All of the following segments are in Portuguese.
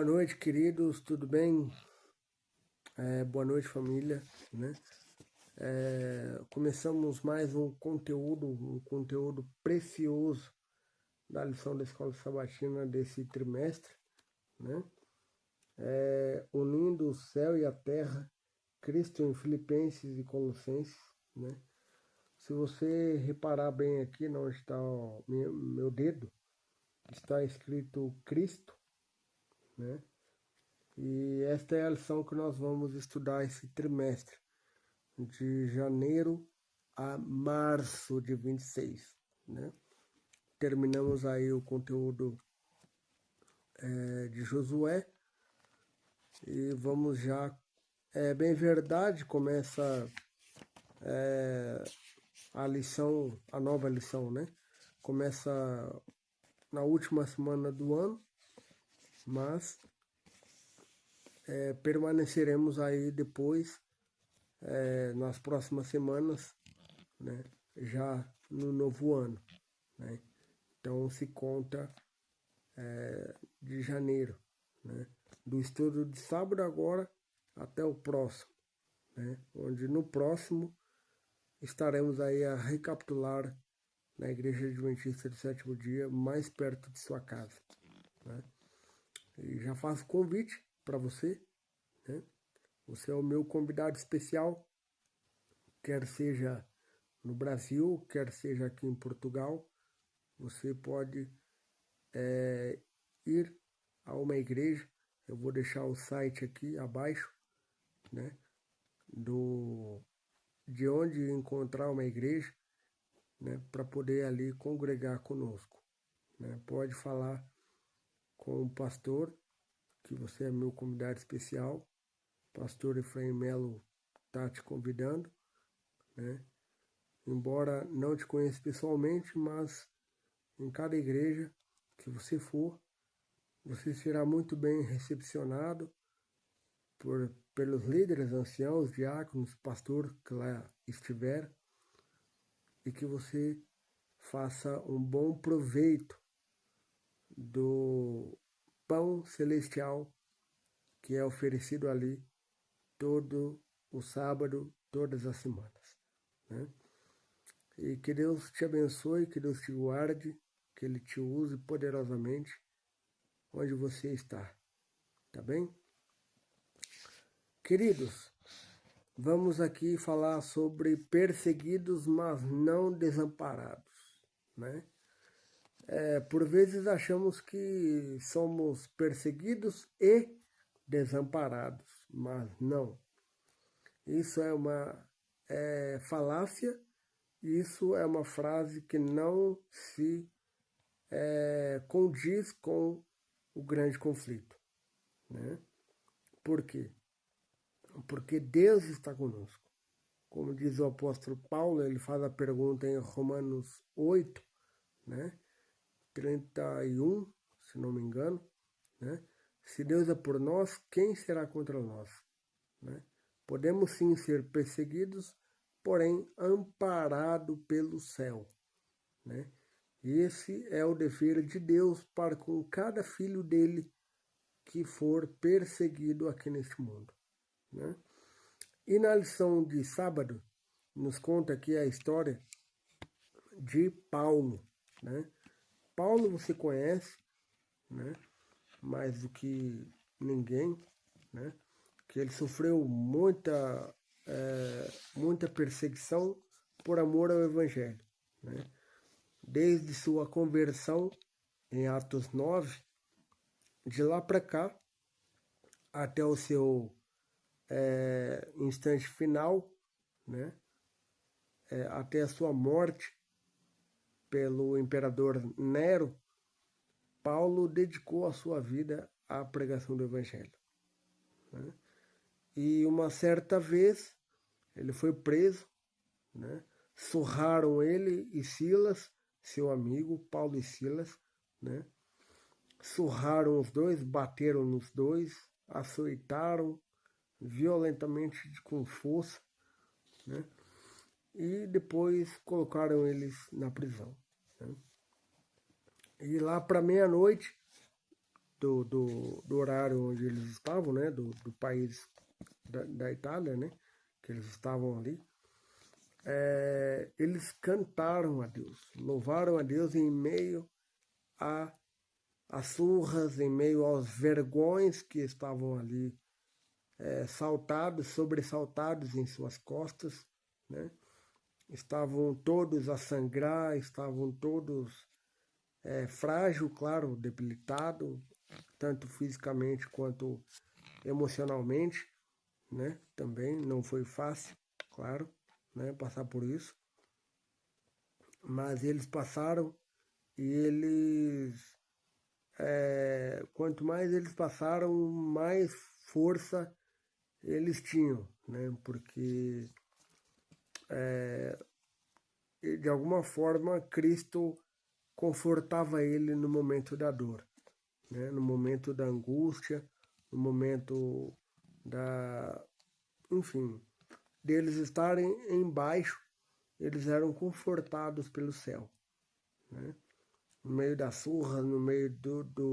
Boa noite, queridos, tudo bem? Boa noite, família, né? Começamos mais um conteúdo precioso da lição da Escola Sabatina desse trimestre, né? Unindo o céu e a terra, Cristo em Filipenses e Colossenses, né? Se você reparar bem aqui, onde está meu dedo, está escrito Cristo, né? E esta é a lição que nós vamos estudar esse trimestre, de janeiro a março de 26, né? Terminamos aí o conteúdo de Josué e vamos já. É bem verdade, começa a lição, a nova lição, né? Começa na última semana do ano, mas permaneceremos aí depois, nas próximas semanas, né? Já no novo ano, né? Então se conta de janeiro, né? Do estudo de sábado agora até o próximo, né? Onde no próximo estaremos aí a recapitular na Igreja Adventista do Sétimo Dia, mais perto de sua casa, né? E já faço convite para você, né? Você é o meu convidado especial, quer seja no Brasil, quer seja aqui em Portugal. Você pode ir a uma igreja. Eu vou deixar o site aqui abaixo, né? De onde encontrar uma igreja, né? Para poder ali congregar conosco, né? Pode falar com o pastor, que você é meu convidado especial. Pastor Efraim Melo está te convidando, né? Embora não te conheça pessoalmente, mas em cada igreja que você for, você será muito bem recepcionado pelos líderes, anciãos, diáconos, pastor que lá estiver, e que você faça um bom proveito do pão celestial que é oferecido ali todo o sábado, todas as semanas, né? E que Deus te abençoe, que Deus te guarde, que Ele te use poderosamente onde você está, tá bem? Queridos, vamos aqui falar sobre perseguidos, mas não desamparados, né? Por vezes achamos que somos perseguidos e desamparados, mas não. Isso é uma falácia, isso é uma frase que não se condiz com o grande conflito, né? Por quê? Porque Deus está conosco. Como diz o apóstolo Paulo, ele faz a pergunta em Romanos 8, né? 31, se não me engano, né? Se Deus é por nós, quem será contra nós, né? Podemos sim ser perseguidos, porém amparado pelo céu, né? Esse é o dever de Deus para com cada filho dele que for perseguido aqui neste mundo, né? E na lição de sábado, nos conta aqui a história de Paulo, né? Paulo você conhece, né? Mais do que ninguém, né? Que ele sofreu muita perseguição por amor ao Evangelho, né? Desde sua conversão em Atos 9, de lá para cá, até o seu instante final, né? Até a sua morte pelo imperador Nero, Paulo dedicou a sua vida à pregação do Evangelho, né? E uma certa vez ele foi preso, né? Surraram ele e Silas, seu amigo, Paulo e Silas, né? Surraram os dois, bateram nos dois, açoitaram violentamente com força, né? E depois colocaram eles na prisão, né? E lá para meia-noite do horário onde eles estavam, né? Do país da Itália, né? Que eles estavam ali. Eles cantaram a Deus, louvaram a Deus em meio às surras, em meio aos vergões que estavam ali saltados, sobressaltados em suas costas, né? Estavam todos a sangrar, estavam todos frágil, claro, debilitado, tanto fisicamente quanto emocionalmente, né? Também não foi fácil, claro, né? Passar por isso, mas eles passaram e eles, quanto mais eles passaram, mais força eles tinham, né? Porque de alguma forma Cristo confortava ele no momento da dor, né? No momento da angústia, no momento da, enfim, deles estarem embaixo, eles eram confortados pelo céu, né? No meio das surras, no meio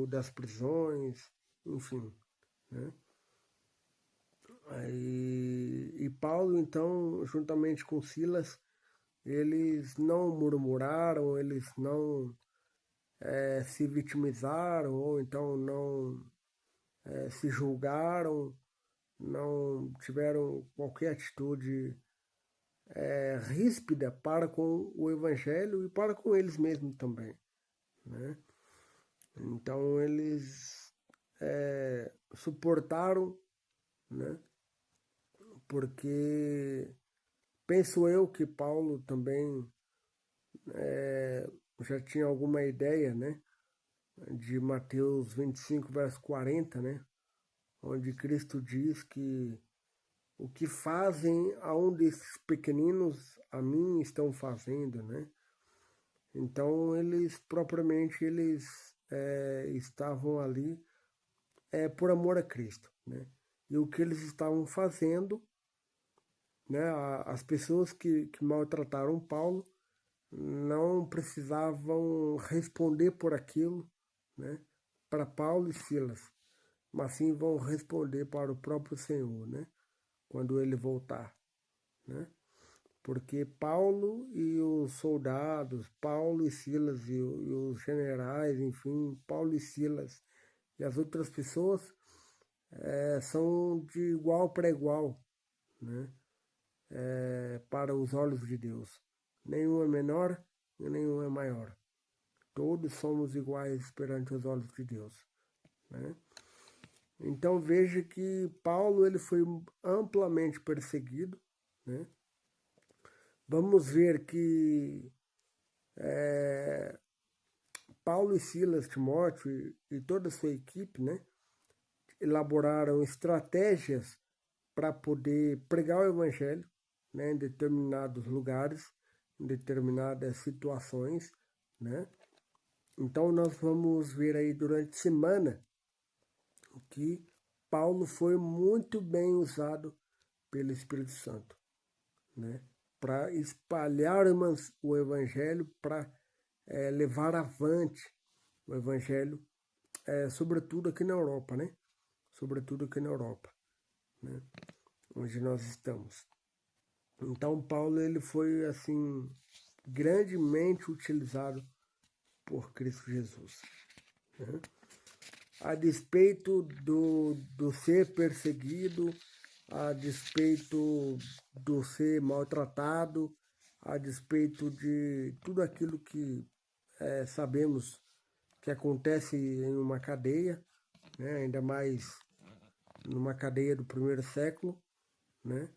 das prisões, enfim, né? E Paulo, então, juntamente com Silas, eles não murmuraram, eles não se vitimizaram, ou então não se julgaram, não tiveram qualquer atitude ríspida para com o Evangelho e para com eles mesmos também, né? Então eles suportaram, né? Porque penso eu que Paulo também já tinha alguma ideia, né? De Mateus 25, verso 40, né? Onde Cristo diz que o que fazem a um desses pequeninos, a mim estão fazendo, né? Então eles propriamente eles estavam ali por amor a Cristo, né? E o que eles estavam fazendo, né? As pessoas que maltrataram Paulo não precisavam responder por aquilo, né? Para Paulo e Silas, mas sim vão responder para o próprio Senhor, né? Quando ele voltar, né? Porque Paulo e os soldados, Paulo e Silas e os generais, enfim, Paulo e Silas e as outras pessoas são de igual para igual, né? Para os olhos de Deus. Nenhum é menor e nenhum é maior. Todos somos iguais perante os olhos de Deus, né? Então veja que Paulo ele foi amplamente perseguido, né? Vamos ver que Paulo e Silas, Timóteo e toda a sua equipe, né, elaboraram estratégias para poder pregar o evangelho, né, em determinados lugares, em determinadas situações, né? Então nós vamos ver aí durante a semana que Paulo foi muito bem usado pelo Espírito Santo, né, para espalhar o evangelho, para levar avante o evangelho, sobretudo aqui na Europa, né? Sobretudo aqui na Europa, né? Onde nós estamos. Então Paulo ele foi assim grandemente utilizado por Cristo Jesus, né? A despeito do ser perseguido, a despeito do ser maltratado, a despeito de tudo aquilo que sabemos que acontece em uma cadeia, né? Ainda mais numa cadeia do primeiro século, né?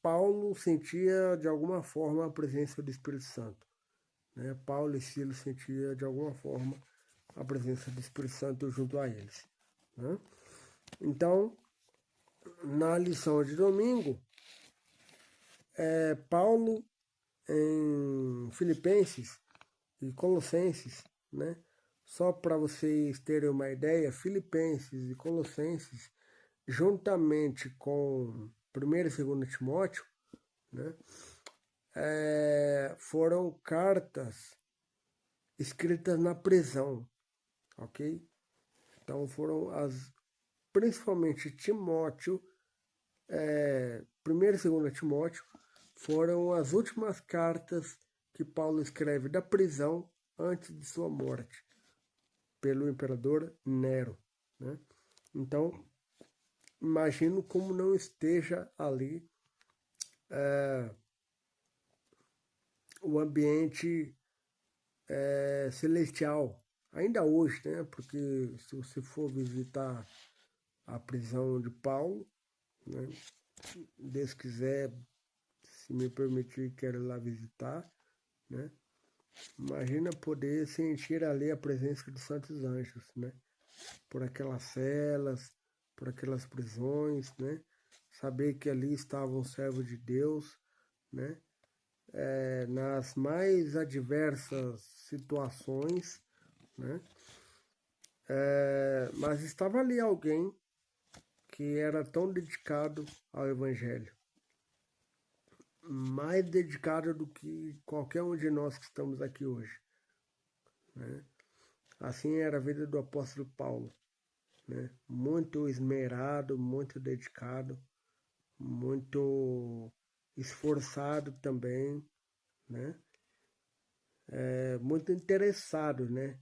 Paulo sentia de alguma forma a presença do Espírito Santo, né? Paulo e Silas sentia de alguma forma a presença do Espírito Santo junto a eles, né? Então, na lição de domingo, Paulo em Filipenses e Colossenses, né? Só para vocês terem uma ideia, Filipenses e Colossenses, juntamente com 1º e 2º Timóteo, né? Foram cartas escritas na prisão, ok? Então principalmente Timóteo, 1ª e 2ª Timóteo, foram as últimas cartas que Paulo escreve da prisão antes de sua morte, pelo imperador Nero, né? Então, imagino como não esteja ali o ambiente celestial, ainda hoje, né? Porque se você for visitar a prisão de Paulo, né? Deus quiser, se me permitir, quero ir lá visitar, né? Imagina poder sentir ali a presença dos santos anjos, né? Por aquelas celas, por aquelas prisões, né? Saber que ali estavam servos de Deus, né? Nas mais adversas situações, né? Mas estava ali alguém que era tão dedicado ao Evangelho, mais dedicado do que qualquer um de nós que estamos aqui hoje, né? Assim era a vida do apóstolo Paulo, né? Muito esmerado, muito dedicado, muito esforçado também, né? Muito interessado, né?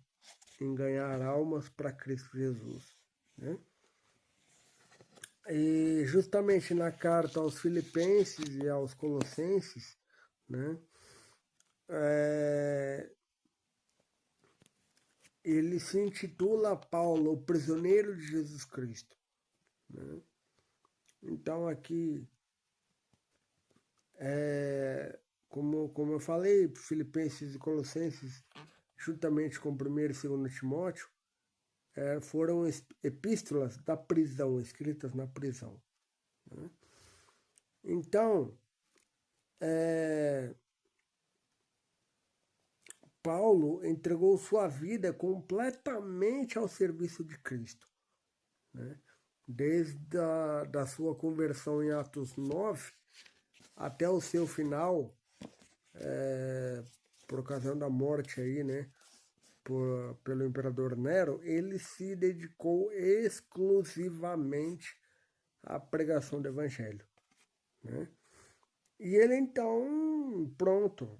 Em ganhar almas para Cristo Jesus, né? E justamente na carta aos Filipenses e aos Colossenses, né? Ele se intitula Paulo, o prisioneiro de Jesus Cristo, né? Então aqui, como eu falei, Filipenses e Colossenses, juntamente com 1º e 2º Timóteo, foram epístolas da prisão, escritas na prisão, né? Então, Paulo entregou sua vida completamente ao serviço de Cristo, né? Desde da sua conversão em Atos 9 até o seu final, por ocasião da morte aí, né, pelo imperador Nero, ele se dedicou exclusivamente à pregação do evangelho, né? E ele então, pronto,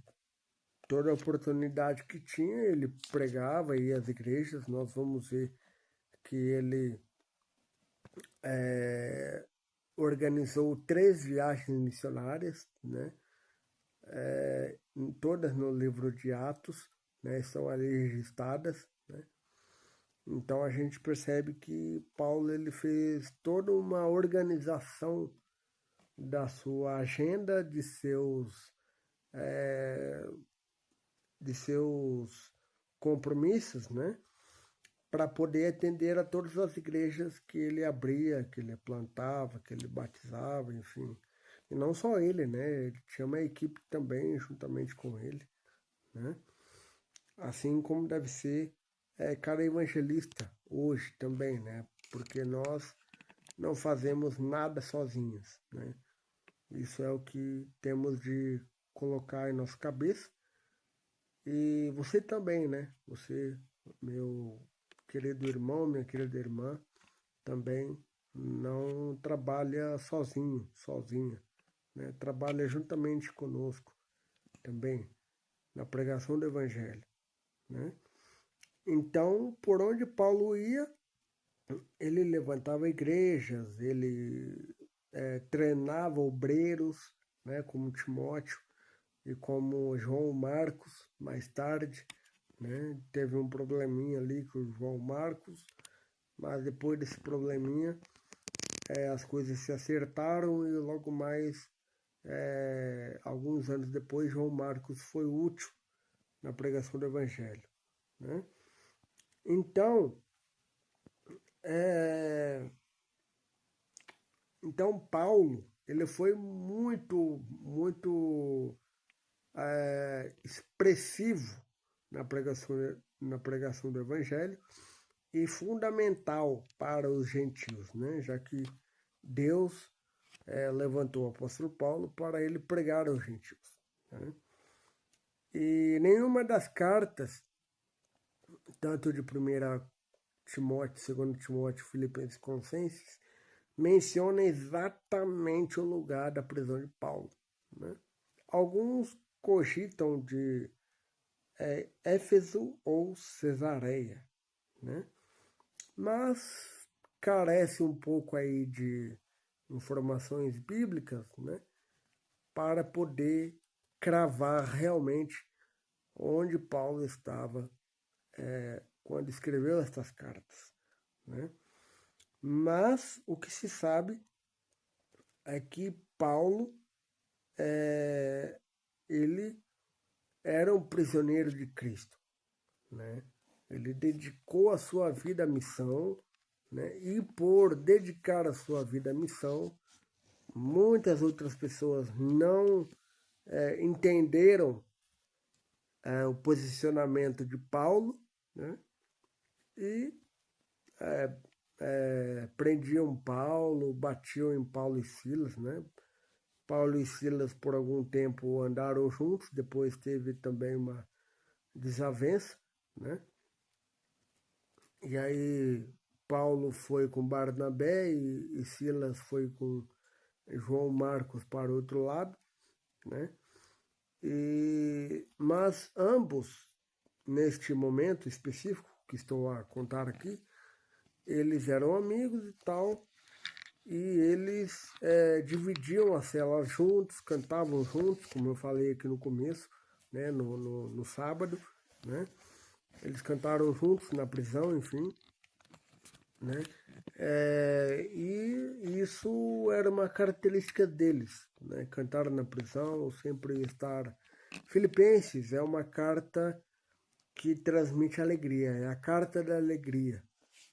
toda a oportunidade que tinha, ele pregava, ia às igrejas. Nós vamos ver que ele organizou 3 viagens missionárias, né? Todas no livro de Atos, né? São ali registradas, né? Então a gente percebe que Paulo ele fez toda uma organização da sua agenda, de seus compromissos, né? Para poder atender a todas as igrejas que ele abria, que ele plantava, que ele batizava, enfim. E não só ele, né? Ele tinha uma equipe também juntamente com ele, né? Assim como deve ser cada evangelista hoje também, né? Porque nós não fazemos nada sozinhos, né? Isso é o que temos de colocar em nossa cabeça. E você também, né? Você, meu querido irmão, minha querida irmã, também não trabalha sozinho, sozinha, né? Trabalha juntamente conosco também na pregação do Evangelho, né? Então, por onde Paulo ia, ele levantava igrejas, ele treinava obreiros, né? Como Timóteo e como João Marcos, mais tarde, né? Teve um probleminha ali com o João Marcos, mas depois desse probleminha as coisas se acertaram e logo mais, alguns anos depois, João Marcos foi útil na pregação do Evangelho, né? Então, Paulo ele foi muito expressivo na pregação do Evangelho e fundamental para os gentios, né? Já que Deus levantou o apóstolo Paulo para ele pregar aos gentios, né? E nenhuma das cartas, tanto de 1ª Timóteo, 2 Timóteo, Filipenses, Colossenses, menciona exatamente o lugar da prisão de Paulo, né? Alguns cogitam de Éfeso ou Cesareia, né? Mas carece um pouco aí de informações bíblicas, né? Para poder cravar realmente onde Paulo estava quando escreveu estas cartas, né? Mas o que se sabe é que Paulo ele era um prisioneiro de Cristo, né? Ele dedicou a sua vida à missão, né? E por dedicar a sua vida à missão, muitas outras pessoas não entenderam o posicionamento de Paulo, né? E prendiam Paulo, batiam em Paulo e Silas, né? Paulo e Silas por algum tempo andaram juntos, depois teve também uma desavença, né? E aí Paulo foi com Barnabé e Silas foi com João Marcos para o outro lado, né? Mas ambos, neste momento específico que estou a contar aqui, eles eram amigos e tal, e eles dividiam as celas juntos, cantavam juntos, como eu falei aqui no começo, né, no sábado, né? Eles cantaram juntos na prisão, enfim, né? E isso era uma característica deles, né? Cantar na prisão, sempre estar. Filipenses é uma carta que transmite alegria, é a carta da alegria.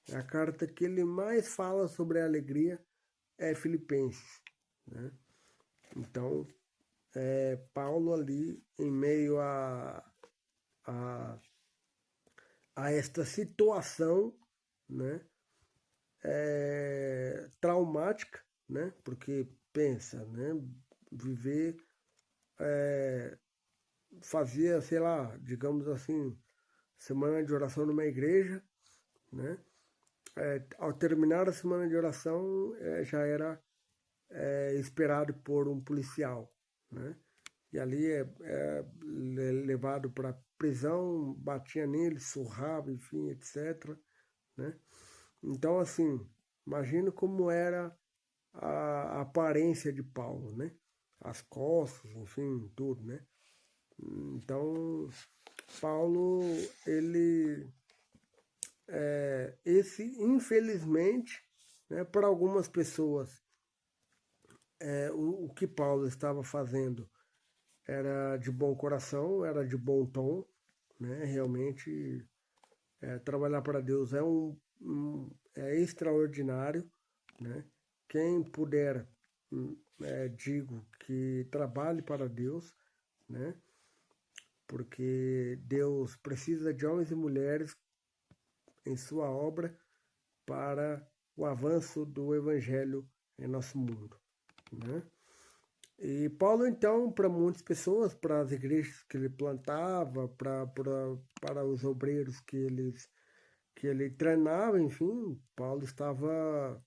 É a carta que ele mais fala sobre a alegria é Filipenses, né? Então, Paulo ali, em meio a, a esta situação, né? Traumática, né? Porque pensa, né? Viver fazia, sei lá, digamos assim, semana de oração numa igreja, né? Ao terminar a semana de oração, já era esperado por um policial, né? E ali é levado para prisão, batia nele, surrava, enfim, etc, né? Então, assim, imagina como era a aparência de Paulo, né? As costas, enfim, tudo, né? Então, Paulo, ele, esse, infelizmente, né, para algumas pessoas, o que Paulo estava fazendo era de bom coração, era de bom tom, né? Realmente, trabalhar para Deus é extraordinário, né? Quem puder, digo que trabalhe para Deus, né? Porque Deus precisa de homens e mulheres em sua obra para o avanço do Evangelho em nosso mundo, né? E Paulo, então, para muitas pessoas, para as igrejas que ele plantava, para os obreiros que ele treinava, enfim, Paulo estava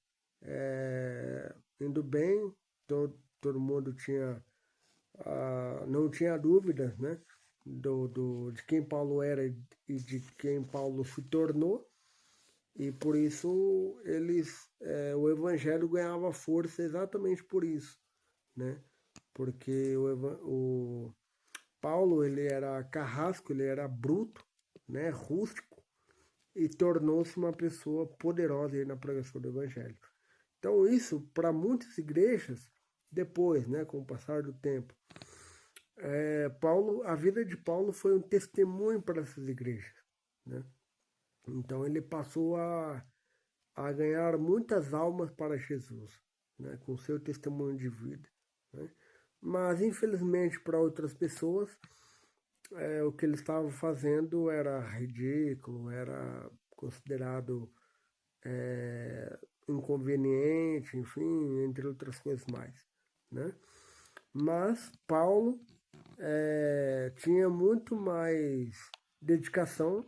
indo bem, todo mundo tinha, não tinha dúvidas, né, de quem Paulo era e de quem Paulo se tornou, e por isso o evangelho ganhava força exatamente por isso, né, porque o Paulo, ele era carrasco, ele era bruto, né, rústico, e tornou-se uma pessoa poderosa aí na pregação do evangelho. Então isso, para muitas igrejas, depois, né, com o passar do tempo, a vida de Paulo foi um testemunho para essas igrejas, né? Então ele passou a ganhar muitas almas para Jesus, né, com seu testemunho de vida, né? Mas infelizmente para outras pessoas o que ele estava fazendo era ridículo, era considerado inconveniente, enfim, entre outras coisas mais, né? Mas Paulo tinha muito mais dedicação,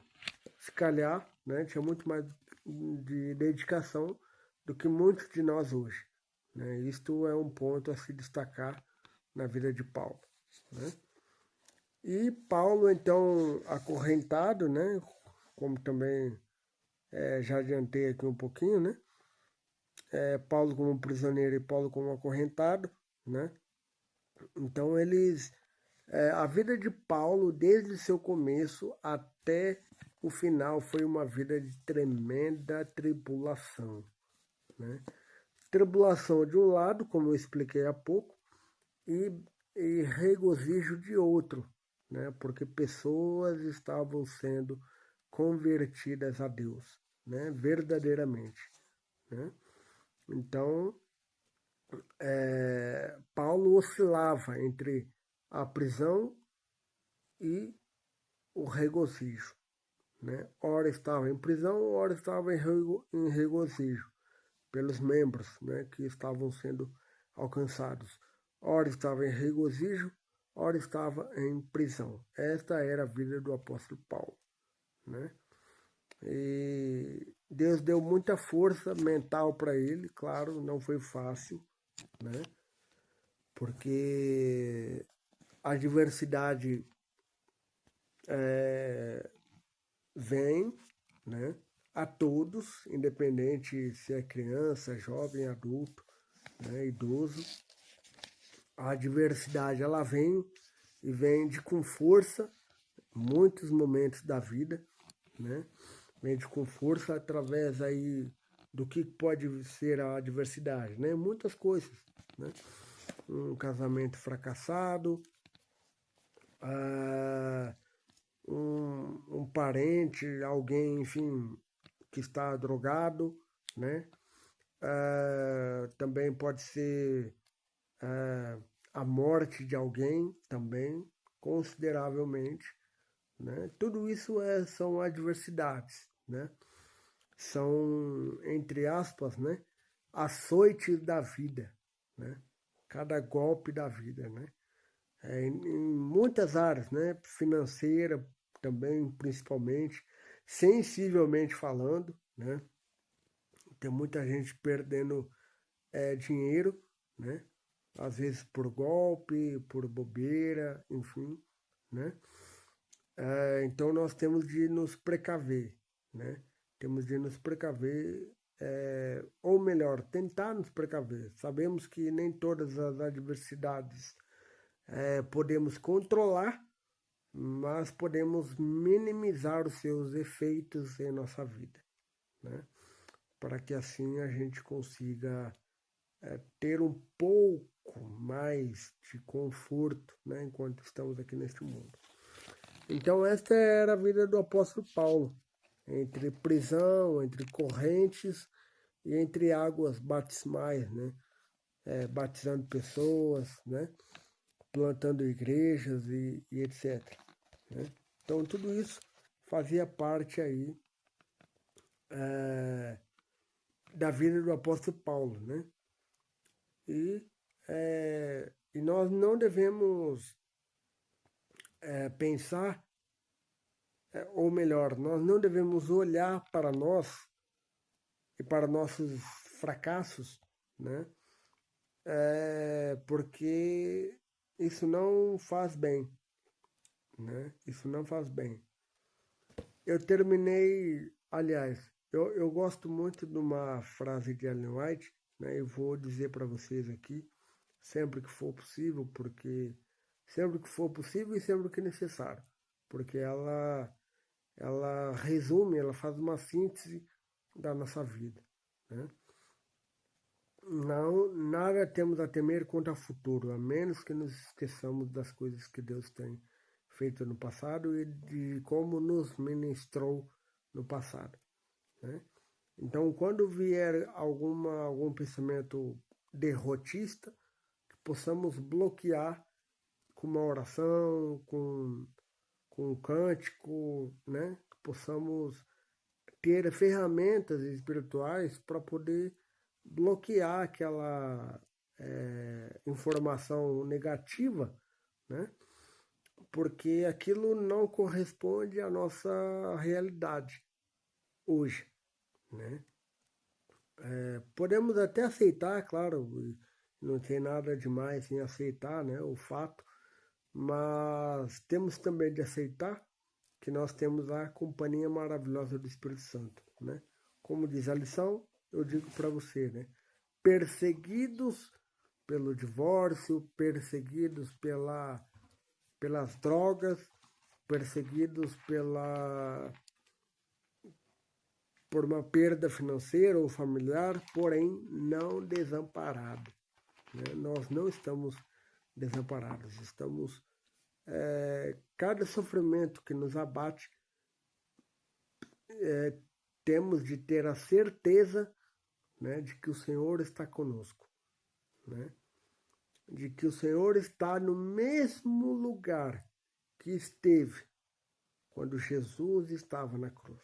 se calhar, né? Tinha muito mais de dedicação do que muitos de nós hoje, né? Isto é um ponto a se destacar na vida de Paulo, né? E Paulo, então, acorrentado, né? Como também já adiantei aqui um pouquinho, né? Paulo como prisioneiro e Paulo como acorrentado, né? Então a vida de Paulo, desde o seu começo até o final, foi uma vida de tremenda tribulação, né? Tribulação de um lado, como eu expliquei há pouco, e, e regozijo de outro, né? Porque pessoas estavam sendo convertidas a Deus, né? Verdadeiramente, né? Então, Paulo oscilava entre a prisão e o regozijo, né? Ora estava em prisão, ora estava em regozijo pelos membros, né, que estavam sendo alcançados. Ora estava em regozijo, ora estava em prisão. Esta era a vida do apóstolo Paulo, né? E Deus deu muita força mental para ele, claro, não foi fácil, né? Porque a adversidade vem, né, a todos, independente se é criança, jovem, adulto, né, idoso. A adversidade ela vem e vem com força, muitos momentos da vida, né? Vem com força através aí do que pode ser a adversidade, né? Muitas coisas, né? Um casamento fracassado, ah, um parente, alguém, enfim, que está drogado, né? Também pode ser a morte de alguém, também, consideravelmente, né? Tudo isso são adversidades, né? São, entre aspas, né? Açoites da vida, né? Cada golpe da vida, né? Em muitas áreas, né? Financeira também, principalmente, sensivelmente falando, né? Tem muita gente perdendo dinheiro, né? Às vezes por golpe, por bobeira, enfim, né? Então nós temos de nos precaver, né? Temos de nos precaver, ou melhor, tentar nos precaver. Sabemos que nem todas as adversidades podemos controlar, mas podemos minimizar os seus efeitos em nossa vida, né? Para que assim a gente consiga ter um pouco mais de conforto, né, enquanto estamos aqui neste mundo. Então esta era a vida do apóstolo Paulo, entre prisão, entre correntes e entre águas batismais, né, batizando pessoas, né, plantando igrejas e etc. Né? Então tudo isso fazia parte aí da vida do apóstolo Paulo, né? E nós não devemos pensar, ou melhor, nós não devemos olhar para nós e para nossos fracassos, né? Porque isso não faz bem, né? Isso não faz bem. Eu terminei, aliás, eu gosto muito de uma frase de Ellen White, né? Eu vou dizer para vocês aqui, sempre que for possível, porque sempre que for possível e sempre que necessário, porque ela resume, ela faz uma síntese da nossa vida, né? Não, nada temos a temer quanto ao futuro, a menos que nos esqueçamos das coisas que Deus tem feito no passado e de como nos ministrou no passado, né? Então, quando vier algum pensamento derrotista, que possamos bloquear com uma oração, com um cântico, né? Que possamos ter ferramentas espirituais para poder bloquear aquela informação negativa, né? Porque aquilo não corresponde à nossa realidade hoje, né? Podemos até aceitar, claro, não tem nada demais em aceitar, né, o fato, mas temos também de aceitar que nós temos a companhia maravilhosa do Espírito Santo, né? Como diz a lição, eu digo para você, né? Perseguidos pelo divórcio, perseguidos pelas drogas, perseguidos por uma perda financeira ou familiar, porém não desamparados, né? Nós não estamos desamparados, estamos cada sofrimento que nos abate, temos de ter a certeza, né, de que o Senhor está conosco, né? De que o Senhor está no mesmo lugar que esteve quando Jesus estava na cruz,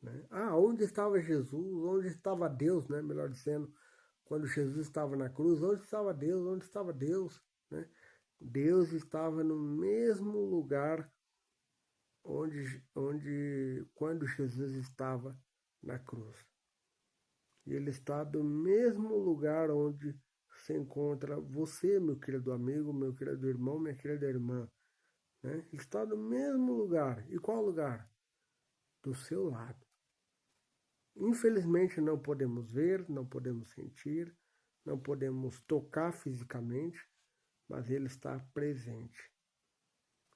né? Onde estava Jesus? Onde estava Deus, né? Melhor dizendo, quando Jesus estava na cruz, onde estava Deus? Onde estava Deus, né? Deus estava no mesmo lugar quando Jesus estava na cruz. E ele está do mesmo lugar onde se encontra você, meu querido amigo, meu querido irmão, minha querida irmã, né? Ele está no mesmo lugar. E qual lugar? Do seu lado. Infelizmente não podemos ver, não podemos sentir, não podemos tocar fisicamente, mas ele está presente.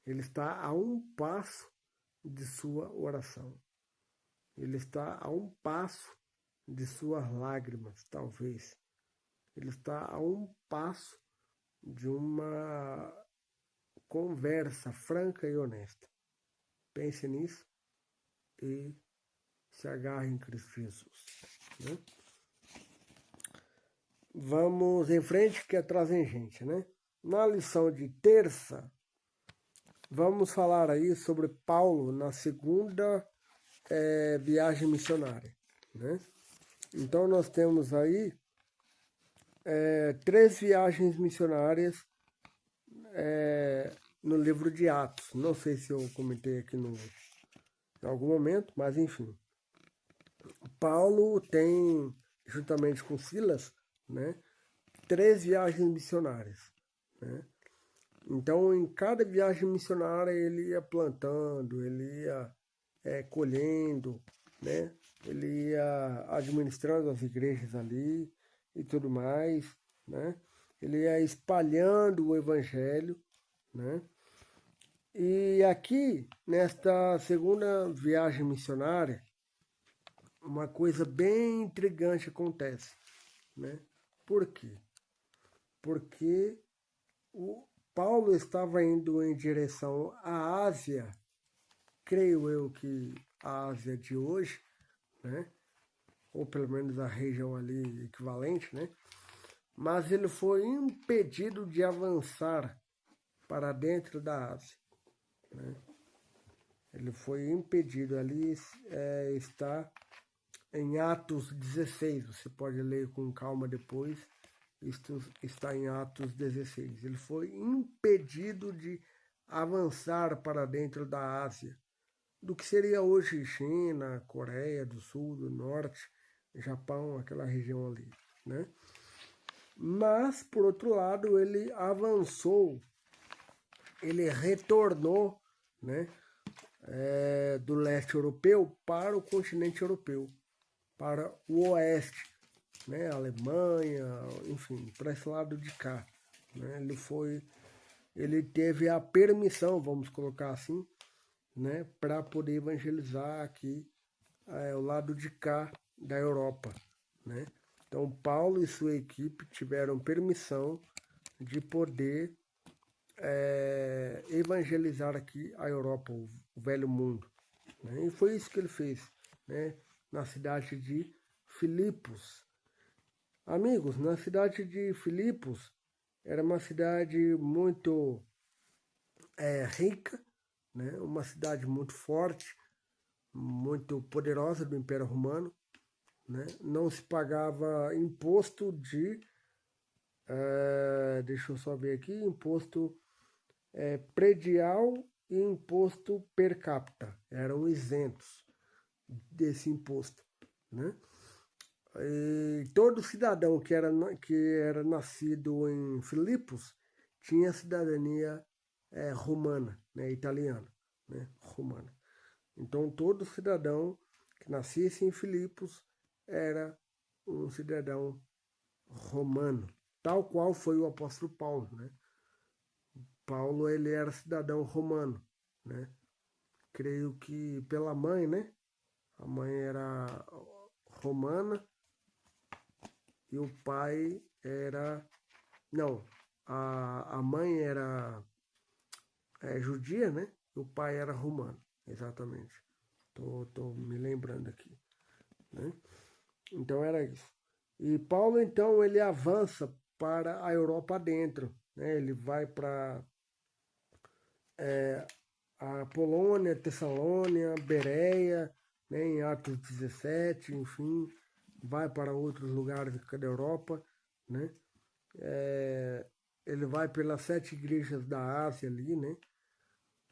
Ele está a um passo de sua oração. Ele está a um passo de suas lágrimas, talvez. Ele está a um passo de uma conversa franca e honesta. Pense nisso e se agarre em Cristo Jesus, né? Vamos em frente, que trazem gente, né? Na lição de terça, vamos falar aí sobre Paulo na segunda viagem missionária, né? Então nós temos aí 3 viagens missionárias no livro de Atos. Não sei se eu comentei aqui em algum momento, mas enfim. Paulo tem, juntamente com Silas, né, 3 viagens missionárias, né? Então, em cada viagem missionária, ele ia plantando, ele ia colhendo, né? Ele ia administrando as igrejas ali e tudo mais, né? Ele ia espalhando o evangelho, né? E aqui, nesta segunda viagem missionária, uma coisa bem intrigante acontece, né? Por quê? Porque o Paulo estava indo em direção à Ásia, creio eu que a Ásia de hoje, né? Ou pelo menos a região ali equivalente, né? Mas ele foi impedido de avançar para dentro da Ásia, né? Ele foi impedido, ali está em Atos 16, você pode ler com calma depois, isto está em Atos 16. Ele foi impedido de avançar para dentro da Ásia, do que seria hoje China, Coreia do Sul, do Norte, Japão, aquela região ali, né? Mas, por outro lado, ele avançou, ele retornou, né, do leste europeu para o continente europeu, para o oeste, né, Alemanha, enfim, para esse lado de cá, né? Ele teve a permissão, vamos colocar assim, né, para poder evangelizar aqui o lado de cá da Europa, né? Então Paulo e sua equipe tiveram permissão de poder evangelizar aqui a Europa, o velho mundo, né? E foi isso que ele fez, né, na cidade de Filipos. Amigos, na cidade de Filipos era uma cidade muito rica, né? Uma cidade muito forte, muito poderosa do Império Romano, né? Não se pagava imposto deixa eu só ver aqui, imposto predial e imposto per capita, eram isentos desse imposto, né? E todo cidadão que era nascido em Filipos tinha cidadania romana, né? Italiana, né? Romana. Então todo cidadão que nascesse em Filipos era um cidadão romano, tal qual foi o apóstolo Paulo, né? Paulo, ele era cidadão romano, né? Creio que pela mãe, né? A mãe era romana e o pai era... Não, a mãe era judia, né? E o pai era romano, exatamente. Tô me lembrando aqui, né? Então era isso. E Paulo, então, ele avança para a Europa dentro, né? Ele vai para a Polônia, Tessalônia, Bereia, né, em Atos 17, enfim, vai para outros lugares da Europa, né? Ele vai pelas 7 igrejas da Ásia ali, né?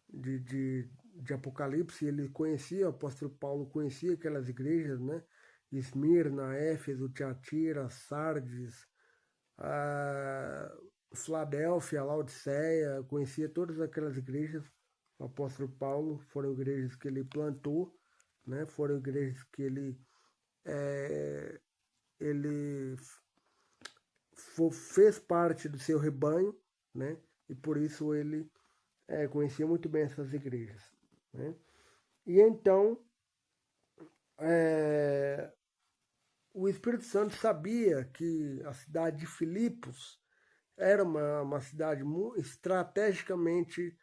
De Apocalipse, ele conhecia, o apóstolo Paulo conhecia aquelas igrejas, né? Esmirna, Éfeso, Tiatira, Sardes, Filadélfia, Laodiceia, conhecia todas aquelas igrejas. O apóstolo Paulo foram igrejas que ele plantou, né? Foram igrejas que ele fez parte do seu rebanho, né? E por isso ele conhecia muito bem essas igrejas, né? E então o Espírito Santo sabia que a cidade de Filipos era uma cidade estrategicamente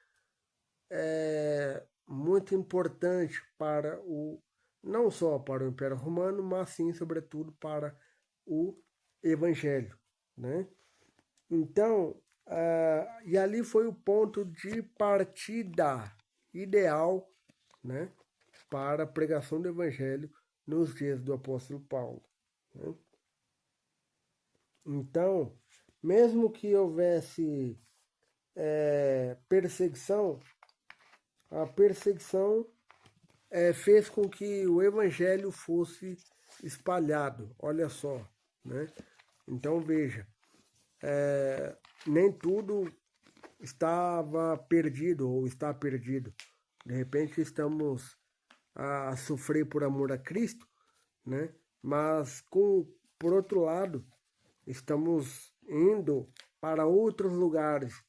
muito importante para não só para o Império Romano, mas sim, sobretudo, para o Evangelho, né? Então, e ali foi o ponto de partida ideal, né, para a pregação do Evangelho nos dias do apóstolo Paulo, né? Então, mesmo que houvesse perseguição, a perseguição fez com que o evangelho fosse espalhado. Olha só, né? Então veja, nem tudo estava perdido ou está perdido. De repente estamos a sofrer por amor a Cristo, né? Mas por outro lado, estamos indo para outros lugares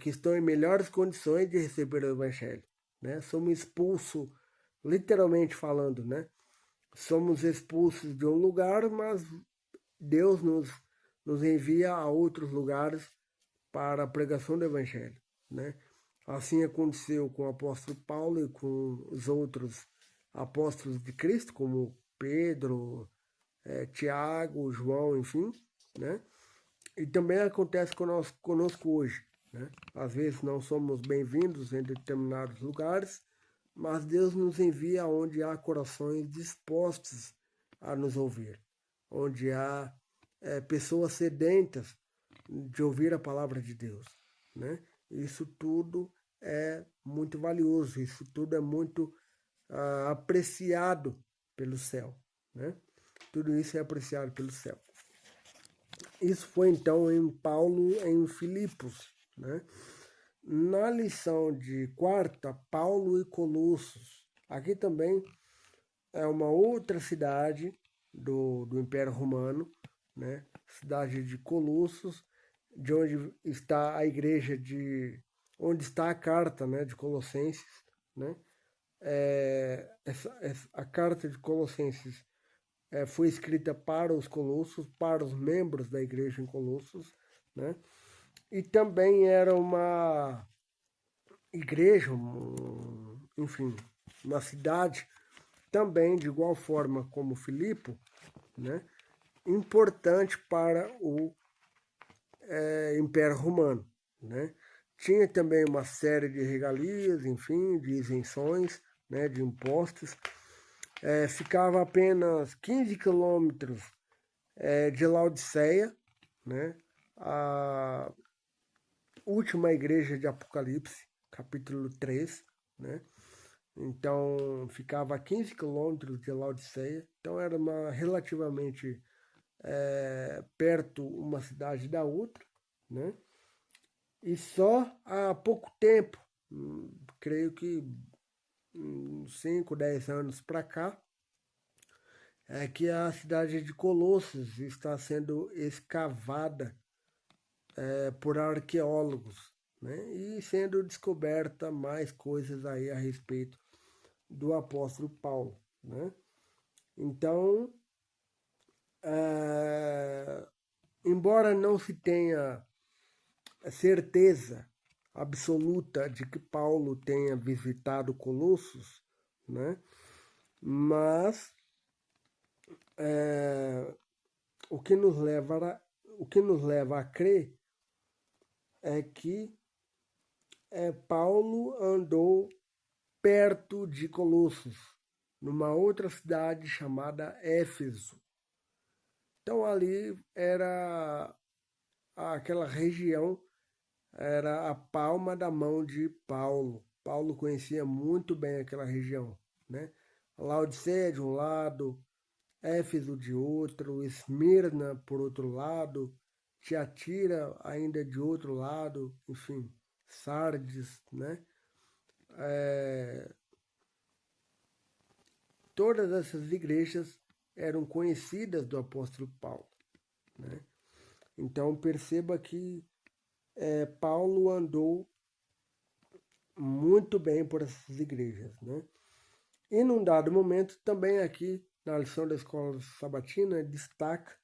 que estão em melhores condições de receber o Evangelho, né? Somos expulsos, literalmente falando, né? Somos expulsos de um lugar, mas Deus nos envia a outros lugares para a pregação do Evangelho, né? Assim aconteceu com o apóstolo Paulo e com os outros apóstolos de Cristo, como Pedro, Tiago, João, enfim, né? E também acontece conosco hoje, né? Às vezes não somos bem-vindos em determinados lugares, mas Deus nos envia onde há corações dispostos a nos ouvir, onde há pessoas sedentas de ouvir a palavra de Deus, né? Isso tudo é muito valioso, isso tudo é muito apreciado pelo céu, né? Tudo isso é apreciado pelo céu. Isso foi então em Paulo, em Filipos, né? Na lição de quarta, Paulo e Colossos. Aqui também é uma outra cidade do Império Romano, né? Cidade de Colossos, de onde está a igreja onde está a carta, né, de Colossenses, né? A carta de Colossenses foi escrita para os colossos, para os membros da igreja em Colossos, né? E também era uma igreja, enfim, uma cidade também de igual forma como Filipe, né? Importante para o Império Romano, né? Tinha também uma série de regalias, enfim, de isenções, né, de impostos. Ficava apenas 15 quilômetros de Laodiceia, né? A última igreja de Apocalipse, capítulo 3, né? Então, ficava a 15 quilômetros de Laodiceia. Então, era relativamente perto uma cidade da outra, né? E só há pouco tempo, creio que 5, 10 anos para cá, é que a cidade de Colossos está sendo escavada por arqueólogos, né? E sendo descoberta mais coisas aí a respeito do apóstolo Paulo, né? Então, embora não se tenha certeza absoluta de que Paulo tenha visitado Colossos, né? Mas o que nos leva a crer é que Paulo andou perto de Colossos, numa outra cidade chamada Éfeso. Então ali era aquela região, era a palma da mão de Paulo. Paulo conhecia muito bem aquela região, né? Laodiceia de um lado, Éfeso de outro, Esmirna por outro lado, Tiatira ainda de outro lado, enfim, Sardes, né? Todas essas igrejas eram conhecidas do apóstolo Paulo, né? Então perceba que Paulo andou muito bem por essas igrejas, né? E num dado momento, também aqui na lição da escola sabatina, destaca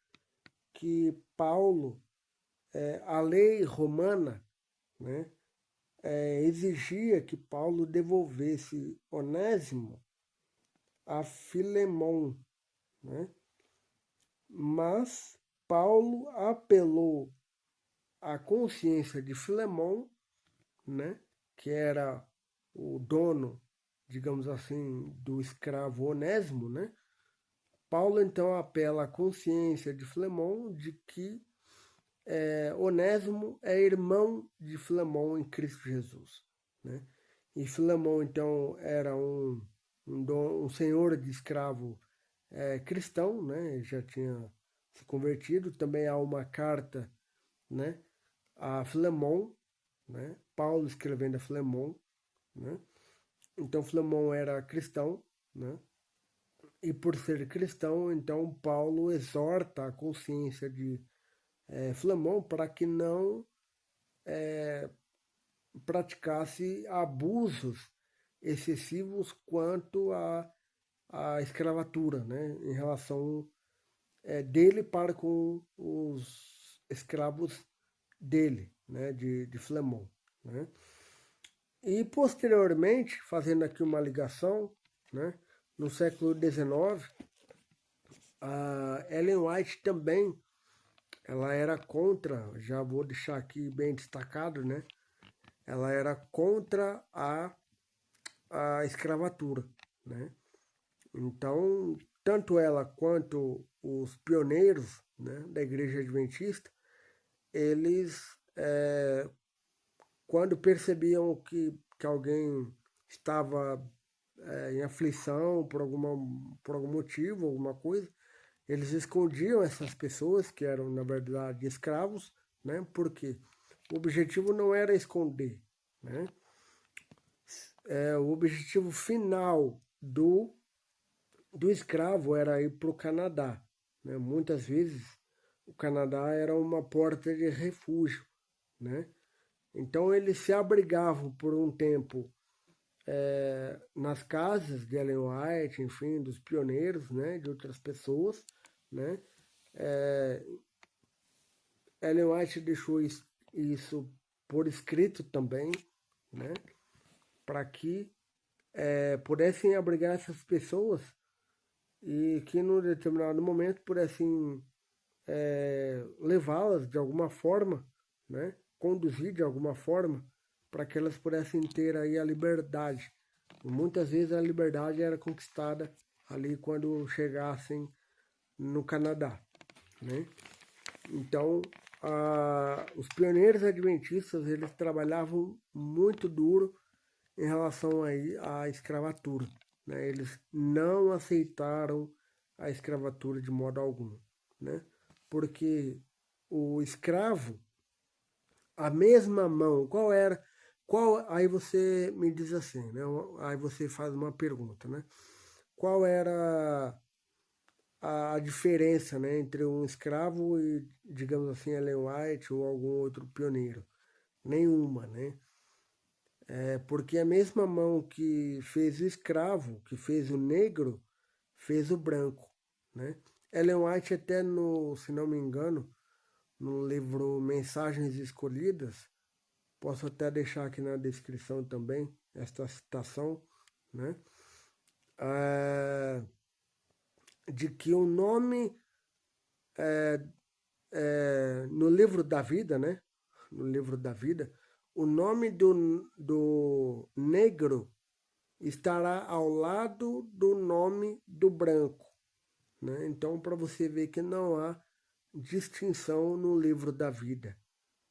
que Paulo, a lei romana, né, exigia que Paulo devolvesse Onésimo a Filemon, né? Mas Paulo apelou à consciência de Filemon, né, que era o dono, digamos assim, do escravo Onésimo, né? Paulo então apela à consciência de Filemon de que Onésimo é irmão de Filemon em Cristo Jesus, né? E Filemon então era um senhor de escravo cristão, né? Já tinha se convertido. Também há uma carta, né, a Filemon, né? Paulo escrevendo a Filemon, né? Então Filemon era cristão, né? E por ser cristão, então Paulo exorta a consciência de Filemon para que não praticasse abusos excessivos quanto à escravatura, né, em relação dele para com os escravos dele, né, de Filemon, né. E posteriormente, fazendo aqui uma ligação, né, no século XIX, a Ellen White também ela era contra, já vou deixar aqui bem destacado, né? Ela era contra a escravatura, né? Então, tanto ela quanto os pioneiros, né, da Igreja Adventista, eles, quando percebiam que alguém estava em aflição por algum motivo, alguma coisa, eles escondiam essas pessoas que eram, na verdade, escravos, né? Porque o objetivo não era esconder, né? O objetivo final do escravo era ir para o Canadá, né? Muitas vezes o Canadá era uma porta de refúgio, né? Então eles se abrigavam por um tempo nas casas de Ellen White, enfim, dos pioneiros, né? De outras pessoas, né? Ellen White deixou isso por escrito também, né? Para que pudessem abrigar essas pessoas e que num determinado momento pudessem levá-las de alguma forma, né? Conduzir de alguma forma para que elas pudessem ter aí a liberdade. E muitas vezes a liberdade era conquistada ali quando chegassem no Canadá, né? Então, os pioneiros adventistas, eles trabalhavam muito duro em relação aí à escravatura, né? Eles não aceitaram a escravatura de modo algum, né? Porque o escravo, a mesma mão, qual era, qual, aí você me diz assim, né? Aí você faz uma pergunta, né? Qual era a diferença, né, entre um escravo e, digamos assim, Ellen White ou algum outro pioneiro? Nenhuma, né? É porque a mesma mão que fez o escravo, que fez o negro, fez o branco, né? Ellen White até no, se não me engano, no livro Mensagens Escolhidas, posso até deixar aqui na descrição também esta citação, né? É, de que o nome no livro da vida, né? No livro da vida, o nome do negro estará ao lado do nome do branco, né? Então, para você ver que não há distinção no livro da vida,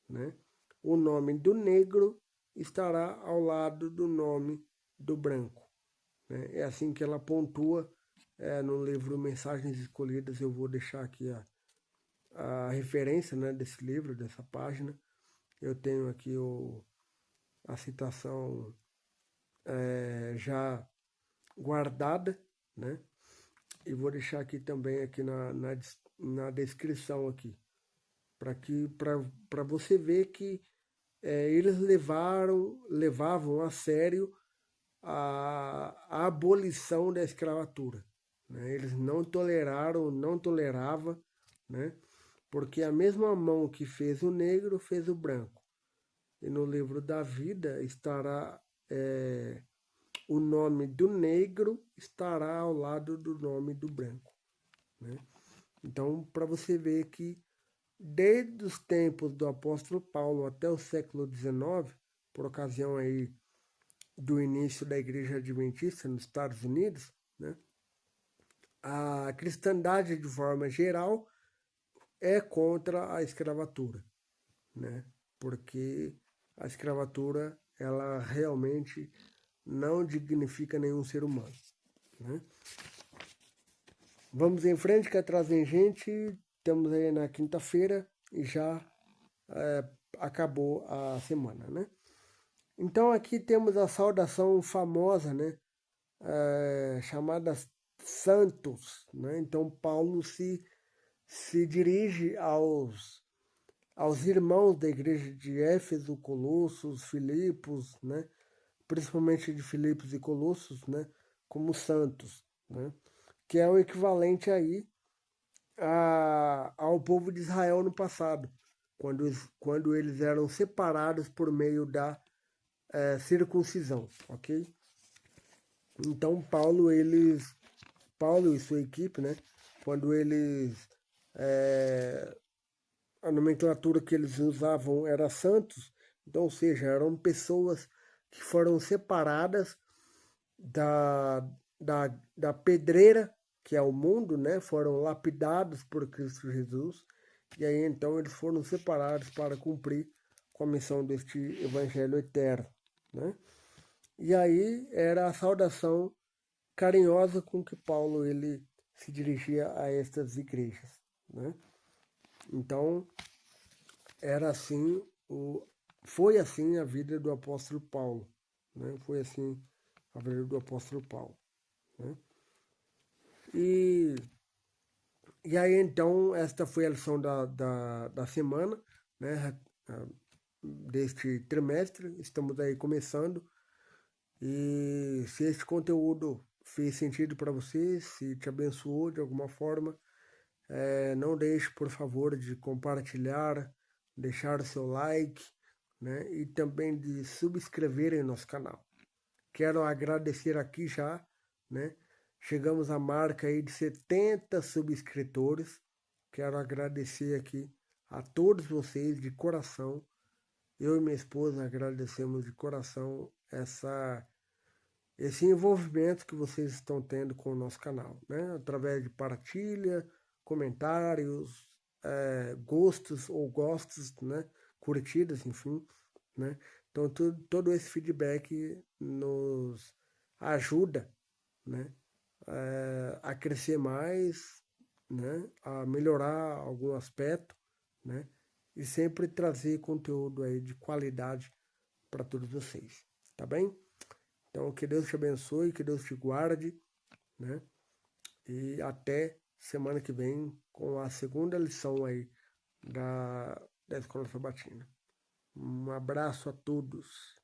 né? O nome do negro estará ao lado do nome do branco, né? É assim que ela pontua no livro Mensagens Escolhidas. Eu vou deixar aqui a referência, né, desse livro, dessa página. Eu tenho aqui a citação já guardada, né? E vou deixar aqui também aqui na descrição aqui, para você ver que eles levavam a sério a abolição da escravatura, né? Eles não toleraram, não tolerava, né? Porque a mesma mão que fez o negro fez o branco. E no livro da vida estará o nome do negro estará ao lado do nome do branco, né? Então, para você ver que desde os tempos do apóstolo Paulo até o século XIX, por ocasião aí do início da Igreja Adventista nos Estados Unidos, né, a cristandade de forma geral é contra a escravatura, né? Porque a escravatura ela realmente não dignifica nenhum ser humano, né? Vamos em frente, que atrás vem gente. Estamos aí na quinta-feira e já acabou a semana, né? Então aqui temos a saudação famosa, né? Chamada Santos, né? Então Paulo se dirige aos irmãos da igreja de Éfeso, Colossos, Filipos, né? Principalmente de Filipos e Colossos, né? Como santos, né? Que é o equivalente aí ao povo de Israel no passado, quando eles eram separados por meio da circuncisão, ok? Então Paulo e sua equipe, né? Quando eles a nomenclatura que eles usavam era santos, então, ou seja, eram pessoas que foram separadas da, da pedreira, que é o mundo, né? Foram lapidados por Cristo Jesus, e aí então eles foram separados para cumprir com a missão deste evangelho eterno, né? E aí era a saudação carinhosa com que Paulo ele se dirigia a estas igrejas, né? Então, era assim foi assim a vida do apóstolo Paulo, né? Foi assim a vida do apóstolo Paulo, né? E, e aí então esta foi a lição da semana, né? Deste trimestre, estamos aí começando. E se este conteúdo fez sentido para você, se te abençoou de alguma forma, não deixe, por favor, de compartilhar, deixar o seu like, né? E também de subscrever em nosso canal. Quero agradecer aqui já, né? Chegamos à marca aí de 70 subscritores. Quero agradecer aqui a todos vocês de coração. Eu e minha esposa agradecemos de coração esse envolvimento que vocês estão tendo com o nosso canal, né? Através de partilha, comentários, gostos ou gostos, né? Curtidas, enfim. né? Então, todo esse feedback nos ajuda, né, a crescer mais, né, a melhorar algum aspecto, né, e sempre trazer conteúdo aí de qualidade para todos vocês, tá bem? Então, que Deus te abençoe, que Deus te guarde, né? E até semana que vem com a segunda lição aí da Escola Sabatina. Um abraço a todos.